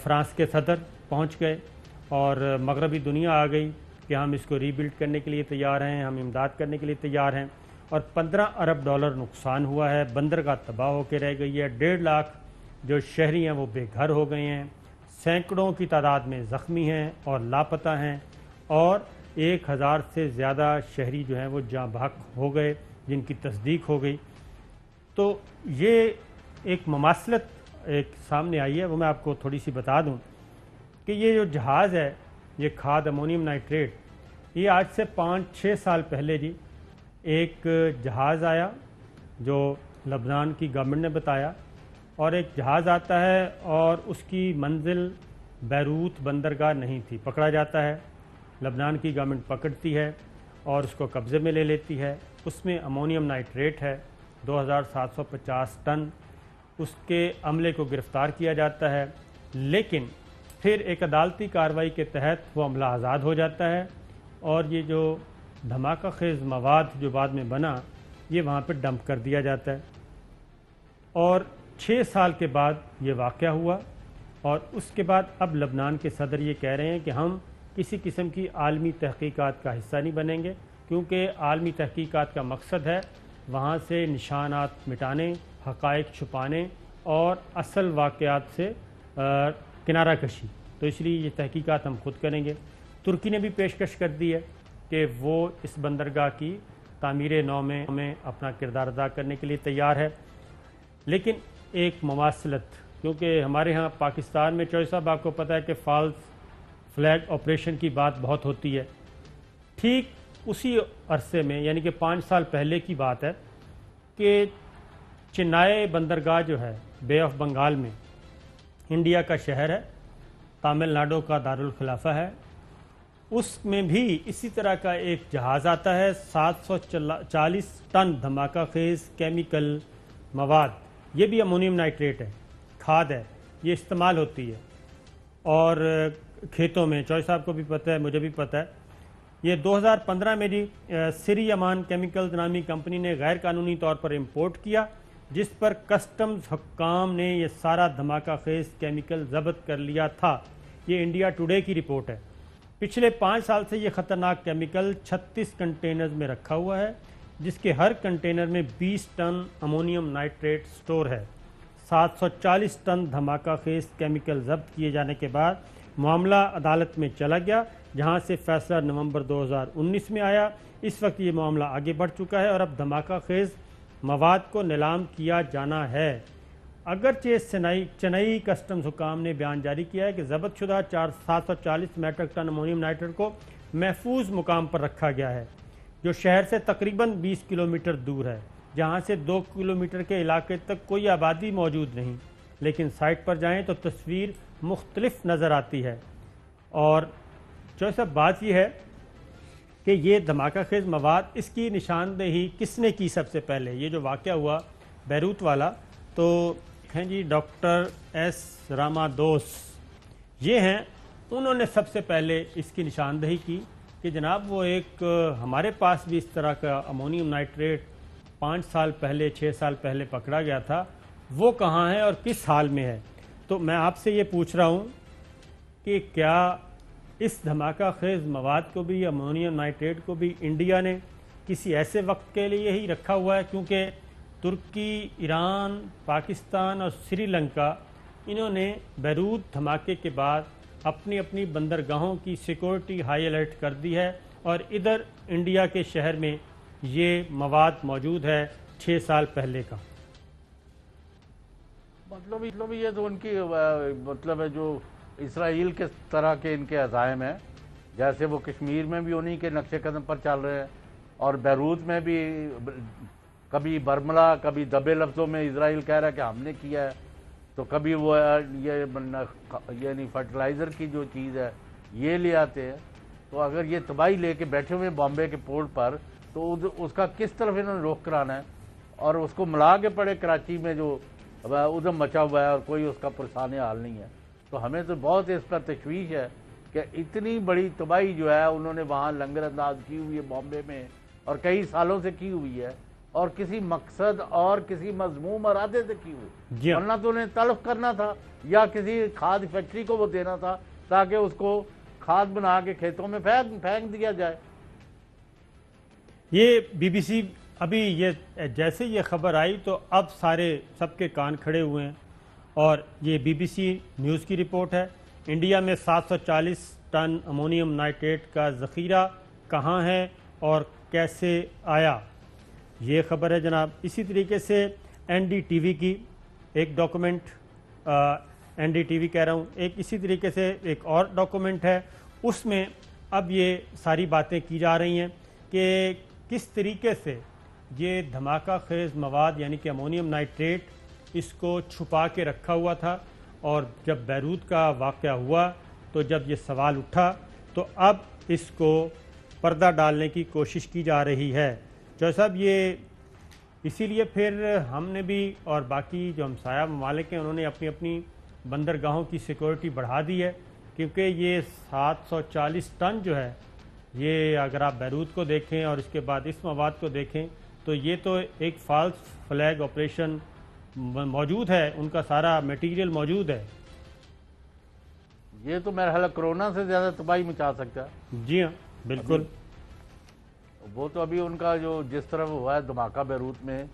Speaker 2: فرانس کے صدر پہنچ گئے اور مغربی دنیا آ گئی کہ ہم اس کو ری بلڈ کرنے کے لیے تیار ہیں, ہم امداد کرنے کے لیے تیار ہیں, اور 15 ارب ڈالر نقصان ہوا ہے. بندرگاہ تباہ ہو کے رہ گئی ہے. 1.5 لاکھ جو شہری ہیں وہ بے گھر ہو گئے ہیں, سینکڑوں کی تعداد میں زخمی ہیں اور لاپتہ ہیں, اور 1000 سے زیادہ شہری جو ہیں وہ جاں بحق ہو گئے جن کی تصدیق ہو گئی. تو یہ ایک مماثلت ایک سامنے آئی ہے, وہ میں آپ کو تھوڑی سی بتا دوں کہ یہ جو جہاز ہے, یہ کھاد امونیم نائٹریٹ, یہ آج سے 5-6 سال پہلے جی ایک جہاز آیا جو لبنان کی گورنمنٹ نے بتایا, اور ایک جہاز آتا ہے اور اس کی منزل بیروت بندرگاہ نہیں تھی, پکڑا جاتا ہے, لبنان کی گورنمنٹ پکڑتی ہے اور اس کو قبضے میں لے لیتی ہے. اس میں امونیم نائٹریٹ ہے 2750 ٹن. اس کے عملے کو گرفتار کیا جاتا ہے, لیکن پھر ایک عدالتی کارروائی کے تحت وہ عملہ آزاد ہو جاتا ہے, اور یہ جو دھماکہ خیز مواد جو بعد میں بنا یہ وہاں پہ ڈمپ کر دیا جاتا ہے. اور 6 سال کے بعد یہ واقعہ ہوا, اور اس کے بعد اب لبنان کے صدر یہ کہہ رہے ہیں کہ ہم کسی قسم کی عالمی تحقیقات کا حصہ نہیں بنیں گے, کیونکہ عالمی تحقیقات کا مقصد ہے وہاں سے نشانات مٹانے, حقائق چھپانے اور اصل واقعات سے کنارہ کشی. تو اس لیے یہ تحقیقات ہم خود کریں گے. ترکی نے بھی پیشکش کر دی ہے کہ وہ اس بندرگاہ کی تعمیر نو میں اپنا کردار ادا کرنے کے لیے تیار ہے. لیکن ایک مماثلت, کیونکہ ہمارے ہاں پاکستان میں چوہدری صاحب آپ کو پتہ ہے کہ فالس فلیگ آپریشن کی بات بہت ہوتی ہے. ٹھیک اسی عرصے میں یعنی کہ 5 سال پہلے کی بات ہے کہ چنائے بندرگاہ جو ہے بے آف بنگال میں, انڈیا کا شہر ہے, تامل ناڈو کا دارالخلافہ ہے, اس میں بھی اسی طرح کا ایک جہاز آتا ہے. 740 ٹن دھماکہ خیز کیمیکل مواد, یہ بھی امونیم نائٹریٹ ہے, کھاد ہے, یہ استعمال ہوتی ہے اور کھیتوں میں. چوہدری صاحب کو بھی پتہ ہے, مجھے بھی پتہ ہے. یہ 2015 میں جی سری امان کیمیکلز نامی کمپنی نے غیر قانونی طور پر امپورٹ کیا, جس پر کسٹمز حکام نے یہ سارا دھماکہ خیز کیمیکل ضبط کر لیا تھا. یہ انڈیا ٹوڈے کی رپورٹ ہے. پچھلے 5 سال سے یہ خطرناک کیمیکل 36 کنٹینرز میں رکھا ہوا ہے, جس کے ہر کنٹینر میں 20 ٹن امونیم نائٹریٹ سٹور ہے. 740 ٹن دھماکہ خیز کیمیکل ضبط کیے جانے کے بعد معاملہ عدالت میں چلا گیا جہاں سے فیصلہ نومبر 2019 میں آیا۔ اس وقت یہ معاملہ آگے بڑھ چکا ہے اور اب دھماکہ خیز مواد کو نیلام کیا جانا ہے۔ اگرچہ چنئی کسٹمز حکام نے بیان جاری کیا ہے کہ ضبط شدہ 740 میٹرک ٹن امونیم نائٹریٹ کو محفوظ مقام پر رکھا گیا ہے جو شہر سے تقریباً 20 کلومیٹر دور ہے، جہاں سے 2 کلومیٹر کے علاقے تک کوئی آبادی موجود نہیں، لیکن سائٹ پر جائیں تو تصویر مختلف نظر آتی ہے۔ اور جو سب بات یہ ہے کہ یہ دھماکہ خیز مواد، اس کی نشاندہی کس نے کی سب سے پہلے؟ یہ جو واقعہ ہوا بیروت والا، تو ہیں جی ڈاکٹر ایس رامادوس، یہ ہیں، انہوں نے سب سے پہلے اس کی نشاندہی کی کہ جناب وہ ایک ہمارے پاس بھی اس طرح کا امونیم نائٹریٹ 5 سال پہلے 6 سال پہلے پکڑا گیا تھا، وہ کہاں ہے اور کس حال میں ہے؟ تو میں آپ سے یہ پوچھ رہا ہوں کہ کیا اس دھماکہ خیز مواد کو بھی، امونیم نائٹریٹ کو بھی انڈیا نے کسی ایسے وقت کے لیے ہی رکھا ہوا ہے؟ کیونکہ ترکی، ایران، پاکستان اور سری لنکا، انہوں نے بیروت دھماکے کے بعد اپنی اپنی بندرگاہوں کی سیکورٹی ہائی الرٹ کر دی ہے، اور ادھر انڈیا کے شہر میں یہ مواد موجود ہے 6 سال پہلے کا۔
Speaker 4: مطلب یہ تو ان کی مطلب ہے جو اسرائیل کے طرح کے ان کے عزائم ہیں، جیسے وہ کشمیر میں بھی انہی کے نقش قدم پر چل رہے ہیں، اور بیروت میں بھی کبھی برملا، کبھی دبے لفظوں میں اسرائیل کہہ رہا ہے کہ ہم نے کیا ہے، تو کبھی وہ یہ یعنی فرٹیلائزر کی جو چیز ہے یہ لے آتے ہیں۔ تو اگر یہ تباہی لے کے بیٹھے ہوئے بامبے کے پورٹ پر، تو اس کا کس طرف انہوں نے رخ کرانا ہے؟ اور اس کو ملا کے پڑے کراچی میں جو ادھم مچا ہوا ہے اور کوئی اس کا پرسان حال نہیں ہے۔ تو ہمیں تو بہت اس پر تشویش ہے کہ اتنی بڑی تباہی جو ہے انہوں نے وہاں لنگر انداز کی ہوئی ہے بامبے میں، اور کئی سالوں سے کی ہوئی ہے، اور کسی مقصد اور کسی مذموم ارادے سے کی ہوئی، ورنہ تو انہیں تلف کرنا تھا یا کسی کھاد فیکٹری کو وہ دینا تھا تاکہ اس کو کھاد بنا کے کھیتوں میں پھینک دیا جائے۔
Speaker 2: یہ بی بی سی ابھی یہ جیسے یہ خبر آئی تو اب سب کے کان کھڑے ہوئے ہیں، اور یہ بی بی سی نیوز کی رپورٹ ہے۔ انڈیا میں 740 ٹن امونیم نائٹریٹ کا ذخیرہ کہاں ہے اور کیسے آیا، یہ خبر ہے جناب۔ اسی طریقے سے این ڈی ٹی وی کی ایک document, NDTV کہہ رہا ہوں، اسی طریقے سے ایک اور ڈاکومنٹ ہے، اس میں اب یہ ساری باتیں کی جا رہی ہیں کہ کس طریقے سے یہ دھماکہ خیز مواد یعنی کہ امونیم نائٹریٹ اس کو چھپا کے رکھا ہوا تھا، اور جب بیروت کا واقعہ ہوا تو جب یہ سوال اٹھا تو اب اس کو پردہ ڈالنے کی کوشش کی جا رہی ہے۔ جو صاحب یہ اسی لیے پھر ہم نے بھی اور باقی جو ہمسایہ ممالک ہیں انہوں نے اپنی اپنی بندرگاہوں کی سیکورٹی بڑھا دی ہے، کیونکہ یہ 740 ٹن جو ہے، یہ اگر آپ بیروت کو دیکھیں اور اس کے بعد اس مواد کو دیکھیں تو یہ تو ایک فالس فلیگ آپریشن موجود ہے، ان کا سارا میٹیریل موجود ہے۔
Speaker 4: یہ تو میرا خیال ہے کرونا سے زیادہ تباہی مچا سکتا ہے۔
Speaker 2: جی ہاں بالکل،
Speaker 4: وہ تو ابھی ان کا جو جس طرح ہوا ہے دھماکہ بیروت میں،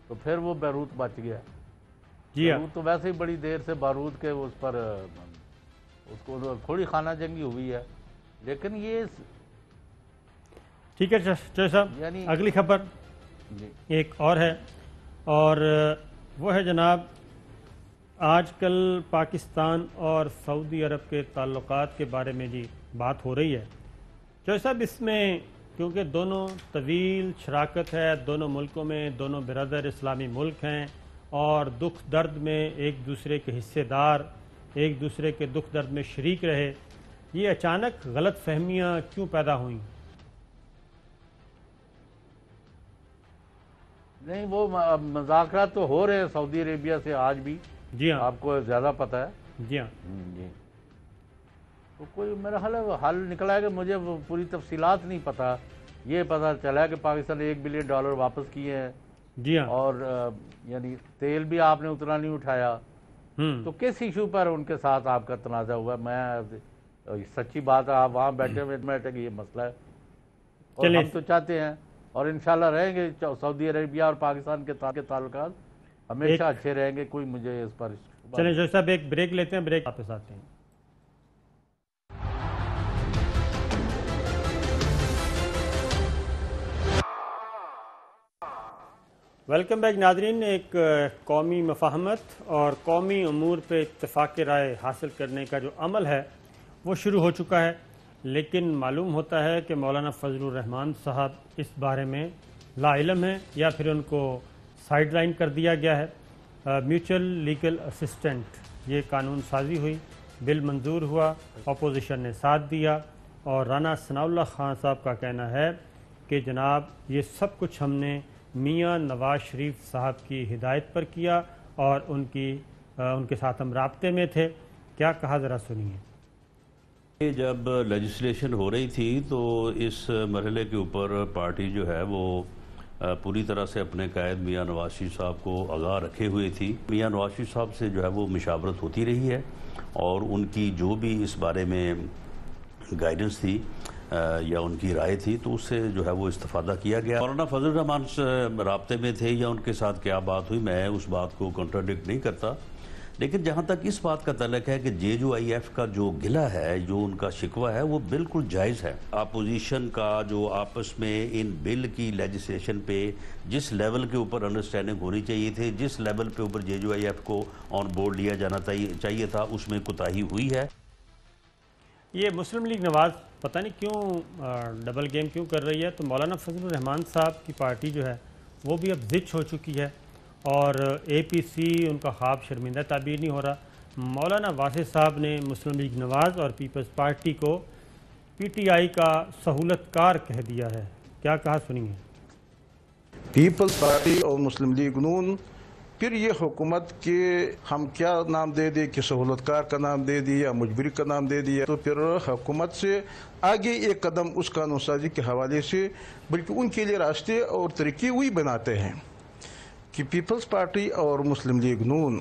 Speaker 4: تو پھر وہ بیروت بچ گیا۔
Speaker 2: جی ہاں،
Speaker 4: بیروت تو ویسے ہی بڑی دیر سے بارود کے اس پر اس کو تھوڑی خانہ جنگی ہوئی ہے، لیکن یہ
Speaker 2: ٹھیک ہے چوہے صاحب،
Speaker 4: یعنی
Speaker 2: اگلی خبر ایک اور ہے، اور وہ ہے جناب آج کل پاکستان اور سعودی عرب کے تعلقات کے بارے میں جی بات ہو رہی ہے۔ چوہے صاحب اس میں کیونکہ دونوں طویل شراکت ہے، دونوں ملکوں میں دونوں برادر اسلامی ملک ہیں، اور دکھ درد میں ایک دوسرے کے حصے دار، ایک دوسرے کے دکھ درد میں شریک رہے، یہ اچانک غلط فہمیاں کیوں پیدا ہوئیں؟
Speaker 4: نہیں، وہ مذاکرات تو ہو رہے ہیں سعودی عربیہ سے آج بھی،
Speaker 2: جی ہاں،
Speaker 4: آپ کو زیادہ پتہ ہے۔
Speaker 2: جی ہاں،
Speaker 4: جی، تو کوئی میرا خیال ہے حل نکلا ہے کہ مجھے وہ پوری تفصیلات نہیں پتہ، یہ پتہ چلا ہے کہ پاکستان نے $1 بلین واپس کیے ہیں،
Speaker 2: جی ہاں،
Speaker 4: اور یعنی تیل بھی آپ نے اتنا نہیں اٹھایا، تو کس ایشو پر ان کے ساتھ آپ کا تنازع ہوا؟ میں سچی بات ہے، آپ وہاں بیٹھے ہوئے کہ یہ مسئلہ ہے، اور ہم تو چاہتے ہیں اور انشاءاللہ رہیں گے سعودی عربیہ اور پاکستان کے تعلقات ہمیشہ اچھے رہیں گے، کوئی مجھے اس پر
Speaker 2: چلیں جو صاحب ایک بریک لیتے ہیں، بریک واپس آتے ہیں۔ ویلکم بیک ناظرین. ایک قومی مفاہمت اور قومی امور پہ اتفاق رائے حاصل کرنے کا جو عمل ہے وہ شروع ہو چکا ہے، لیکن معلوم ہوتا ہے کہ مولانا فضل الرحمان صاحب اس بارے میں لا علم ہیں یا پھر ان کو سائیڈ لائن کر دیا گیا ہے. میوچل لیگل اسسٹنٹ یہ قانون سازی ہوئی، بل منظور ہوا، اپوزیشن نے ساتھ دیا، اور رانا ثناء اللہ خان صاحب کا کہنا ہے کہ جناب یہ سب کچھ ہم نے میاں نواز شریف صاحب کی ہدایت پر کیا اور ان کے ساتھ ہم رابطے میں تھے. کیا کہا ذرا سنیے.
Speaker 5: جب لیجسلیشن ہو رہی تھی تو اس مرحلے کے اوپر پارٹی جو ہے وہ پوری طرح سے اپنے قائد میاں نواز شریف صاحب کو آگاہ رکھے ہوئے تھی. میاں نواز شریف صاحب سے جو ہے وہ مشاورت ہوتی رہی ہے اور ان کی جو بھی اس بارے میں گائیڈنس تھی یا ان کی رائے تھی تو اس سے جو ہے وہ استفادہ کیا گیا. مولانا فضل الرحمان سے رابطے میں تھے یا ان کے ساتھ کیا بات ہوئی، میں اس بات کو کنٹراڈکٹ نہیں کرتا، لیکن جہاں تک اس بات کا تعلق ہے کہ JUIF کا جو گلہ ہے، جو ان کا شکوہ ہے، وہ بالکل جائز ہے. اپوزیشن کا جو آپس میں ان بل کی لیجسلیشن پہ جس لیول کے اوپر انڈرسٹینڈنگ ہونی چاہیے تھی، جس لیول پہ اوپر JUIF کو آن بورڈ لیا جانا چاہیے تھا، اس میں کوتاہی ہوئی ہے.
Speaker 2: یہ مسلم لیگ نواز پتہ نہیں کیوں ڈبل گیم کیوں کر رہی ہے. تو مولانا فضل الرحمان صاحب کی پارٹی جو ہے وہ بھی اب زچ ہو چکی ہے اور APC ان کا خواب شرمندہ تعبیر نہیں ہو رہا. مولانا واسع صاحب نے مسلم لیگ نواز اور پیپلز پارٹی کو PTI کا سہولت کار کہہ دیا ہے. کیا کہا سنیے.
Speaker 6: پیپلز پارٹی اور مسلم لیگ نون پھر یہ حکومت کے ہم کیا نام دے دیں کہ سہولت کار کا نام دے دی یا مجبری کا نام دے دیا، تو پھر حکومت سے آگے ایک قدم اس قانون سازی کے حوالے سے بلکہ ان کے لیے راستے اور طریقے وہی بناتے ہیں کہ پیپلز پارٹی اور مسلم لیگ نون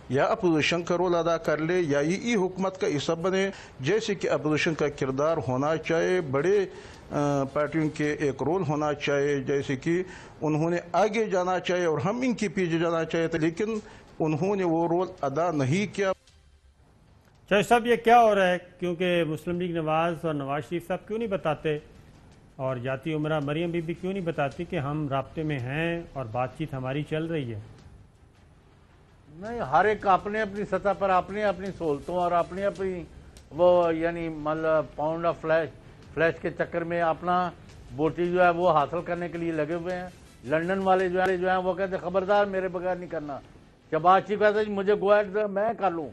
Speaker 6: یا اپوزیشن کا رول ادا کر لے یا یہ حکومت کا حصہ بنے. جیسے کہ اپوزیشن کا کردار ہونا چاہیے، بڑے پارٹیوں کے ایک رول ہونا چاہیے، جیسے کہ انہوں نے آگے جانا چاہیے اور ہم ان کے پیچھے جانا چاہیے تھے، لیکن انہوں نے وہ رول ادا نہیں کیا.
Speaker 2: چودھری صاحب یہ کیا ہو رہا ہے؟ کیونکہ مسلم لیگ نواز اور نواز شریف صاحب کیوں نہیں بتاتے اور جاتی عمرہ مریم بی بی کیوں نہیں بتاتی کہ ہم رابطے میں ہیں اور بات چیت ہماری چل رہی ہے؟
Speaker 4: نہیں، ہر ایک اپنے اپنی سطح پر اپنی اپنی سہولتوں اور اپنی اپنی وہ یعنی مطلب پاؤنڈ آف فلیش کے چکر میں اپنا بوٹی جو ہے وہ حاصل کرنے کے لیے لگے ہوئے ہیں. لنڈن والے جو ہیں وہ کہتے ہیں خبردار میرے بغیر نہیں کرنا. شہباز شریف کہتے ہیں جی مجھے گو ایٹ میں کر لوں.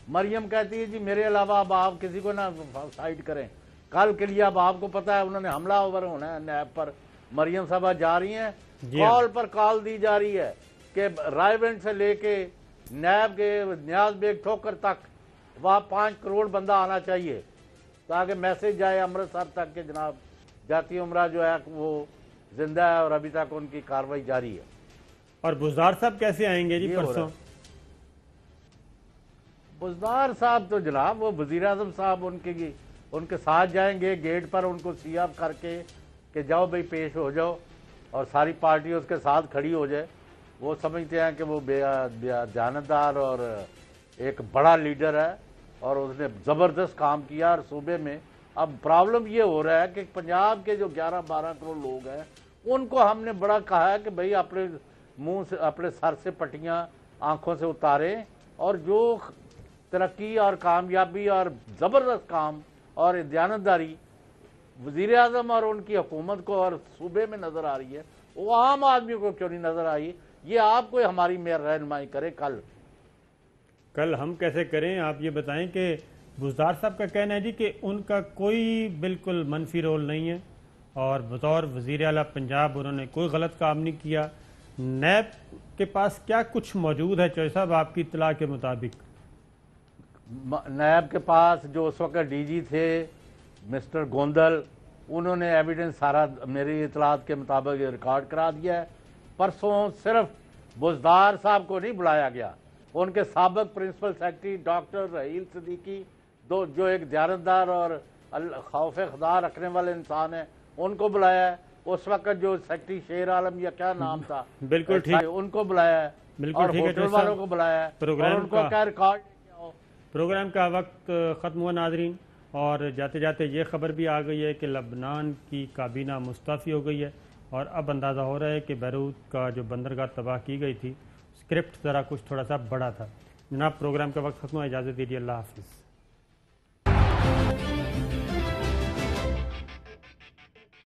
Speaker 4: مریم کہتی ہے جی میرے علاوہ اب آپ کسی کو نہ سائڈ کریں. کل کے لیے اب آپ کو پتا ہے انہوں نے حملہ آور ہونا ہے نیب پر. مریم صاحبہ جا رہی ہیں، کال پر کال دی جا رہی ہے کہ رائے بینٹ سے لے کے نیب کے نیاز بیگ ٹھوکر تک وہاں 5 کروڑ بندہ آنا چاہیے تاکہ میسج جائے امرتسر تک کہ جناب جاتی عمرہ جو ہے وہ زندہ ہے اور ابھی تک ان کی کاروائی جاری ہے.
Speaker 2: اور بزدار صاحب کیسے آئیں گے جی پرسوں؟
Speaker 4: بزدار صاحب تو جناب وہ وزیر اعظم صاحب ان کے ساتھ جائیں گے جیٹ پر، ان کو سی آف کر کے کہ جاؤ بھائی پیش ہو جاؤ، اور ساری پارٹی اس کے ساتھ کھڑی ہو جائے. وہ سمجھتے ہیں کہ وہ دیانتدار اور ایک بڑا لیڈر ہے اور اس نے زبردست کام کیا. اور صوبے میں اب پرابلم یہ ہو رہا ہے کہ پنجاب کے جو 11-12 کروڑ لوگ ہیں ان کو ہم نے بڑا کہا ہے کہ بھائی اپنے منہ سے اپنے سر سے پٹیاں آنکھوں سے اتاریں، اور جو ترقی اور کامیابی اور زبردست کام اور دیانتداری وزیر اعظم اور ان کی حکومت کو اور صوبے میں نظر آ رہی ہے وہ عام آدمی کو کیوں نہیں نظر آئی؟ یہ آپ کو ہماری رہنمائی کرے.
Speaker 2: کل ہم کیسے کریں؟ آپ یہ بتائیں کہ بزدار صاحب کا کہنا ہے جی کہ ان کا کوئی بالکل منفی رول نہیں ہے اور بطور وزیر اعلیٰ پنجاب انہوں نے کوئی غلط کام نہیں کیا. نیب کے پاس کیا کچھ موجود ہے چودھری صاحب آپ کی اطلاع کے مطابق؟
Speaker 4: نیب کے پاس جو اس وقت ڈی جی تھے مسٹر گوندل، انہوں نے ایویڈنس سارا میری اطلاعات کے مطابق ریکارڈ کرا دیا ہے. پرسوں صرف بزدار صاحب کو نہیں بلایا گیا، ان کے سابق principal secretary doctor Raheel Siddiqui جو ایک دیانتدار اور خوف خدا رکھنے والے انسان ہیں ان کو بلایا ہے. اس وقت جو سیکرٹری شیر عالم یا کیا نام تھا
Speaker 2: بالکل ٹھیک
Speaker 4: ان کو بلایا ہے اور ہوٹل والوں کو بلایا ہے اور ان کو کیا ریکارڈ.
Speaker 2: پروگرام کا وقت ختم ہوا ناظرین، اور جاتے جاتے یہ خبر بھی آ گئی ہے کہ لبنان کی کابینہ مستعفی ہو گئی ہے. اور اب اندازہ ہو رہا ہے کہ بیروت کا جو بندرگاہ تباہ کی گئی تھی، اسکرپٹ ذرا کچھ تھوڑا سا بڑا تھا۔ جناب پروگرام کا وقت ختم ہوا، اجازت دیجیے، اللہ حافظ۔